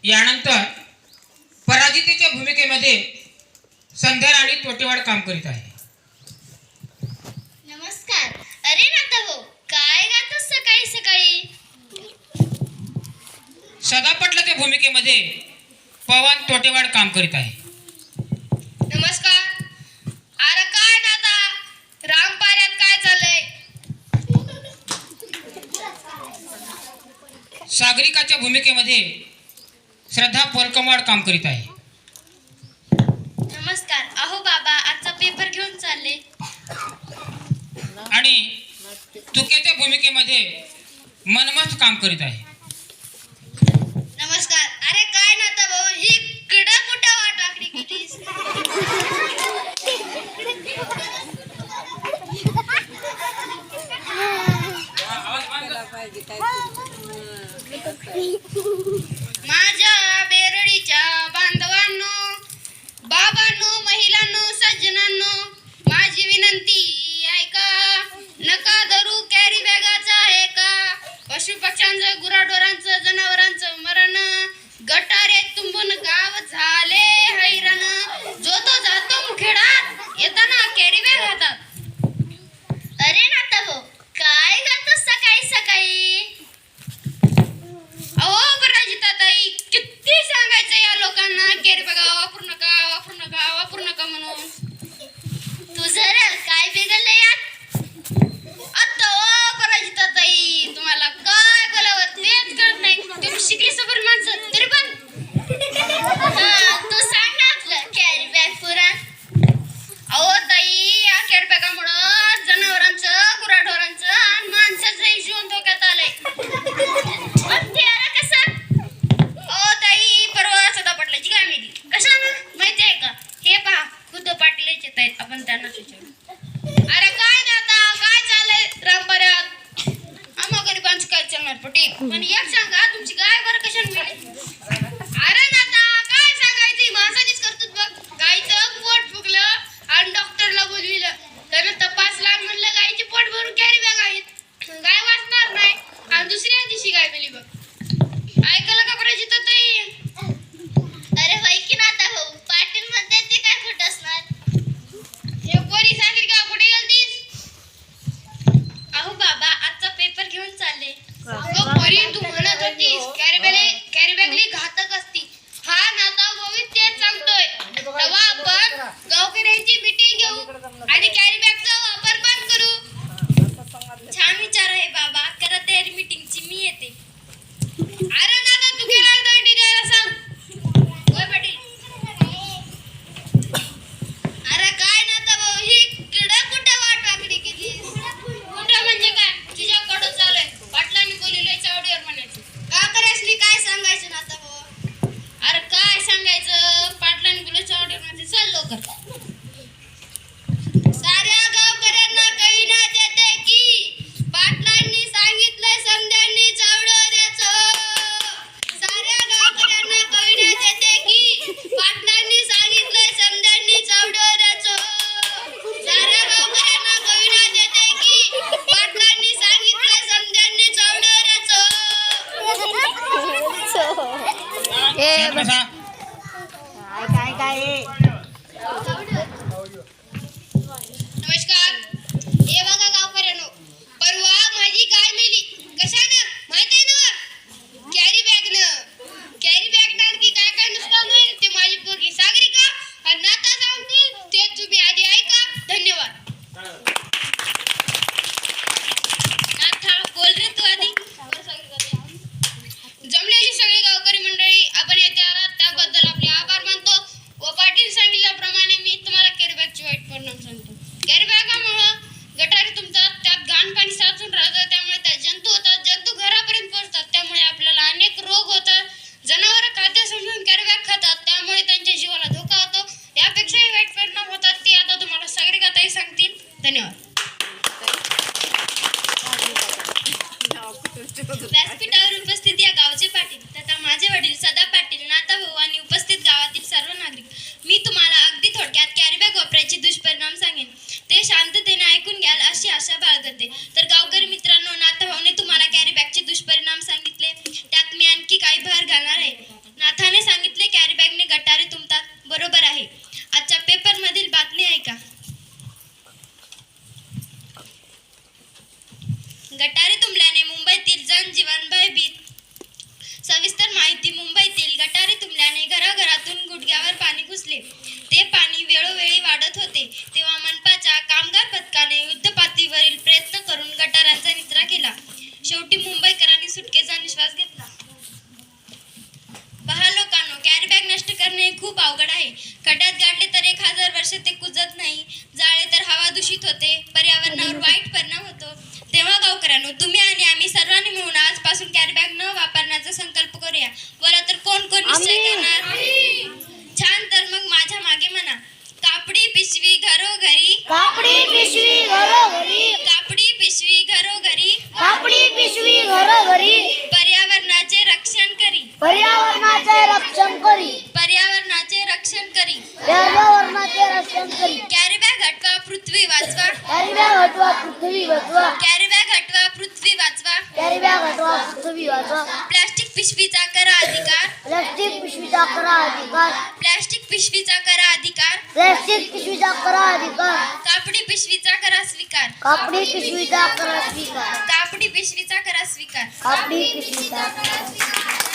यानंतर पराजितेच्या भूमिकेमध्ये संध्या राणी तोटेवाड काम करीत आहे. नमस्कार. अरे नाता भाऊ, काय गातोस सकाळी सकाळी? सदा पटलाच्या भूमिकेमध्ये पवन तोटेवाड काम करीत आहे. नमस्कार. अरे काय नाता, रामपाऱ्यात काय चाललंय? सागरिकाच्या भूमिकेमध्ये श्रद्धा पोलकमवाड काम करीत आहे. नमस्कार. अहो बाबा, आजचा पेपर घेऊन चालले. आणि तुक्याच्या भूमिकेमध्ये मनमथ काम करीत आहे. नमस्कार. अरे काय नाता भाऊ, ही कडा कुठं वाट वाकडी केलीस? माझ्या बेरडीच्या बांधवांनो, बाबांनो, महिलांनो, सज्जनांनो, माझी विनंती ऐका. नका धरू कॅरी बॅगाचा आहे का? पशु पक्ष्यांचं, गुराढोरांचं, जनावरांचं मरण, गटारे तुंबून गाव झाले हैराण. जो तो जातो मुखेडात, येताना कॅरी बॅग हातात. अरे नाता भाऊ, काय गातोस सकाळी सकाळी? अहो पराजिताताई, किती सांगायचं या लोकांना कॅरी बॅग वापरू नका, वापरू नका, वापरू नका म्हणून. तू जरा काय बिघडलं यात? आता ओ पराजिताताई, तुम्हाला काय बोलावं तेच कळत नाही. तुम्ही शिकली सबर माणसं तरी पण तू सांग ना आपलं कॅरी बॅग पुराण. अहो ताई, या कॅरी बॅगामुळं जनावरांचं, गुराढोरांचं आणि माणसाचं जीवन धोक्यात आलंय. पण ते आलं कसं? अहो ताई, परवा सदा पाटलाची गाय मेली. कशानं माहिती आहे का? हे पहा, खुद्द पाटीलच येत आहेत, आपण त्यांना विचारू. अरे काय नाता, काय चाललंय रामपाऱ्यात? आम्हा गरिबांचं काय चालणार पटी? पण एक सांगा, तुमची गाय बरं कशाने मेली? अरे नाता, काय सांगायचं, माणसाचीच करतोच बघ. गायचं पोट फुगलं आणि डॉक्टरला बोलविलं. त्यानं तपासला, म्हणलं गायचे पोट भरून कॅरी बॅग आहेत, गाय वाचणार नाही. आणि दुसऱ्या दिवशी गाय मेली बघ. ऐकलं का पराजिताताई? अरे होय की नाता भाऊ, पाटील म्हणते ते काय खोटं असणार. हे कोणी सांगितलं का? कुठे गेलतीस? अहो बाबा, आजचा पेपर घेऊन चालले. अगं पोरी, तू म्हणत होतीस कॅरी बॅग लई घातक असती. हा नाता भाऊ तेच सांगतोय. तेव्हा आपण गावकऱ्यांची मीटिंग घेऊ आणि कॅरी बॅगचा वापर बंद करू. छान विचार आहे बाबा, करा तयारी मीटिंगची, मी येते. अरे नाता, तू गेला दंडी द्यायला सांग. होय पाटील. अरे काय नाता भाऊ, ही कडं कुठं वाट वाकडी केली? कुठं म्हणजे काय? तुझ्याकडं चालू आहे. पाटलांनी बोलवलंय चावडीवर म्हणायचं. गावकऱ्यासनी काय सांगायचं नाता भाऊ? अरे काय सांगायचं, पाटलांनी बोलवलंय चावडीवर म्हणायचं. चल लवकर. साऱ्या गावकऱ्यांना कळविण्यात येते की पाटलांनी सांगितलंय समद्यांनी चावडीवर यायचं. साऱ्या गावकऱ्यांना कळविण्यात येते की पाटलांनी सांगितलंय समद्यांनी चावडीवर यायचं. साऱ्या गावकऱ्यांना कळविण्यात येते की पाटलांनी सांगितलंय समद्यांनी चावडीवर यायचं. नमस्कार. हे बघा गावकऱ्यांनो, परवा माझी गाय मेली. कशानं माहित आहे ना? कॅरी बॅगनं. कॅरी बॅगनं की काय काय नुकसान होईल ते माझी पोरगी सागरिका आणि नाता सांगतील, ते तुम्ही आधी ऐका. धन्यवाद. नाथा, बोल रे तू आधी. जमलेली सगळी गावकरी मंडळी, आपण येथे आलात त्याबद्दल आपले आभार मानतो व पाटील सांगितल्याप्रमाणे मी तुम्हाला कॅरी बॅगचे वाईट परिणाम सांगतो. कॅरी बॅगामुळं गटारी तुमचा, त्यात घाण पाणी साचून राहतं, त्यामुळे त्यात जंतू होतात, जंतू घरापर्यंत पोहोचतात, त्यामुळे आपल्याला अनेक रोग होतात. जनावरं खाद्य समजून कॅरी बॅग खातात, त्यामुळे त्यांच्या जीवाला धोका होतो. यापेक्षाही वाईट परिणाम होतात, ते आता तुम्हाला सागरिकाताई सांगतील. धन्यवाद. व्यासपीठावर उपस्थित या गावचे पाटील तथा माझे वडील सदा पाटील, नाता भाऊ आणि उपस्थित गावातील सर्व नागरिक, मी तुम्हाला अगदी थोडक्यात कॅरी बॅग वापरायचे दुष्परिणाम सांगेन. ते शांततेने ऐकून घ्याल अशी आशा बाळगते. तर गावकरी मित्रांनो, नाथा भाऊने तुम्हाला कॅरी बॅगचे दुष्परिणाम सांगितले, त्यात मी आणखी काही भर घालणार आहे. नाथा मुंबईकरांनी सुटकेचा निश्वास घेतला. पहा लोकांनो, कॅरी बॅग नष्ट करणे हे खूप अवघड आहे. खड्ड्यात गाडले तर 1000 वर्ष ते कुजत नाही, जाळे तर हवा दूषित होते, पर्यावरणावर वाईट परिणाम होतो. तेव्हा गावकऱ्यांनो, तुम्ही आणि आम्ही सर्वांनी मिळून आजपासून कॅरी बॅग न वापरण्याचा संकल्प करूया. बोला तर कोण कोण निश्चय करणार? छान, तर मग माझ्या मागे म्हणा. कापडी पिशवी घरोघरी, कापडी पिशवी घरोघरी, कापडी पिशवी घरोघरी, कापडी पिशवी घरोघरी, पर्यावरणाचे रक्षण करी, पर्यावरणाचे रक्षण करी, पर्यावरणाचे रक्षण करी. पर्यावरणाचे रक्षण करी. कॅरी बॅग हटवा, पृथ्वी वाचवा. कॅरी बॅग हटवा, पृथ्वी वाचवा. कॅरी बॅग हटवा, पृथ्वी वाचवा. कॅरी बॅग हटवा, पृथ्वी वाचवा. प्लास्टिक पिशवीचा करा अधिकार, प्लास्टिक पिशवीचा करा अधिकार, प्लास्टिक पिशवीचा करा अधिकार, प्लास्टिक पिशवीचा करा अधिकार, कापडी पिशवीचा करा स्वीकार, कापडी पिशवीचा करा स्वीकार, कापडी पिशवीचा करा स्वीकार. कापडी पिशवीचा करा स्वीकार.